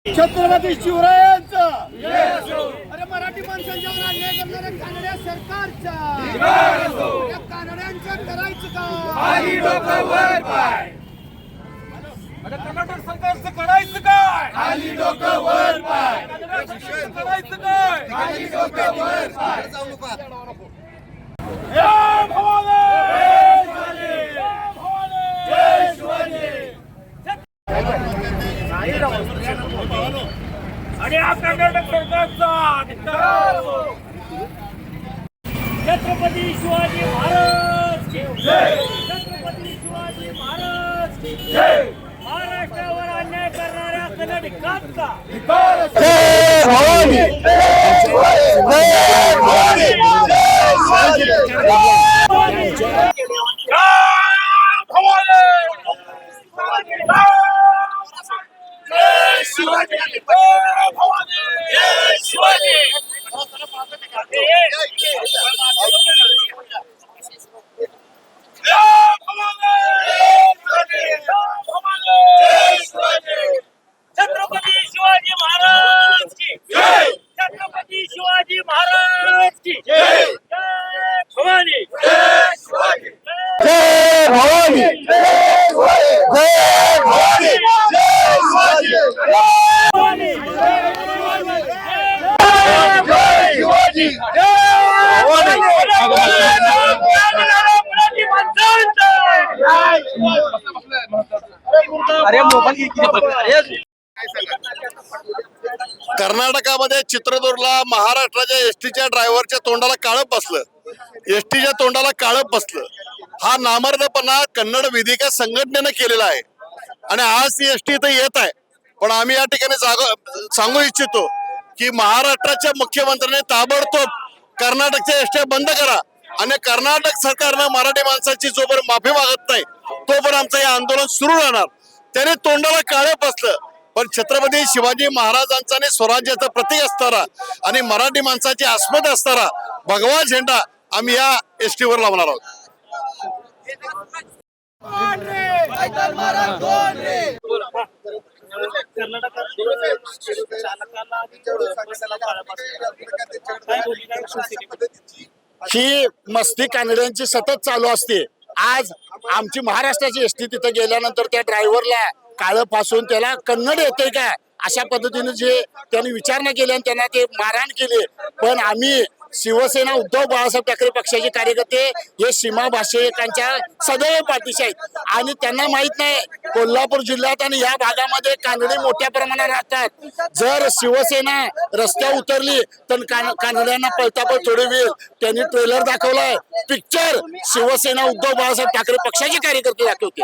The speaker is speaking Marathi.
छत्रपती शिवरायांचा अरे मराठी माणसांच्यावर अन्याय करणाऱ्या कानड्या सरकारचा या कानड्यांचं करायचं का खाली डोकं वर पाय. अरे कर्नाटक सरकारचं करायचं काय खाली डोकं वर पाय. सरकारचं करायचं काय खाली डोकं वर पाय. जय भवानी जय शिवाजी. आणि या कर्नाटक सरकारचा छत्रपती शिवाजी महाराज की जय. छत्रपती शिवाजी महाराज की जय. महाराष्ट्रावर अन्याय करणाऱ्या कन्नडिकांचा जय भवानी जय भवानी जय शिवाजी. जय शिवाजी. जय शिवाजी. छत्रपती शिवाजी महाराज की जय. छत्रपती शिवाजी महाराज की जय. जय भवानी जय शिवाजी. जय भवानी जय भवानी जय शिवाजी. भवानी जय शिवाजी. कर्नाटकामध्ये चित्रदुर्गला महाराष्ट्राच्या एसटीच्या ड्रायव्हरच्या तोंडाला काळप बसलं. एसटीच्या तोंडाला काळप बसलं. हा नामर्दपणा कन्नड वेदिका संघटनेनं केलेला आहे आणि आज ती एसटी इथं येत आहे. पण आम्ही या ठिकाणी सांगू इच्छितो की महाराष्ट्राच्या मुख्यमंत्र्यांनी ताबडतोब कर्नाटकच्या एसट्या बंद करा आणि कर्नाटक सरकारनं मराठी माणसाची जोपर्यंत माफी मागत नाही तोपर्यंत आमचं हे आंदोलन सुरू राहणार. त्याने तोंडाला काळप बसलं. पण छत्रपती शिवाजी महाराजांचा आणि स्वराज्याचं प्रतीक असणारा आणि मराठी माणसाची अस्मिता असणारा भगवा झेंडा आम्ही या एसटीवर लावणार आहोत. ही मस्ती कानड्यांची सतत चालू असते. आज आमची महाराष्ट्राची एसटी तिथे गेल्यानंतर त्या ड्रायव्हरला काळं पासून त्याला कन्नड येते का अशा पद्धतीने जे त्यांनी विचारणा केली आणि त्यांना ते मारहाण केली. पण आम्ही शिवसेना उद्धव बाळासाहेब ठाकरे पक्षाचे कार्यकर्ते हे सीमा भाषिकांच्या सदैव पाठीशी आहेत आणि त्यांना माहित नाही कोल्हापूर जिल्ह्यात आणि या भागामध्ये कानडी मोठ्या प्रमाणात राहतात. जर शिवसेना रस्त्यावर उतरली तर कानड्यांना पळतापळ थोडे वेळ त्यांनी ट्रेलर दाखवलाय. पिक्चर शिवसेना उद्धव बाळासाहेब ठाकरे पक्षाचे कार्यकर्ते दाखवते.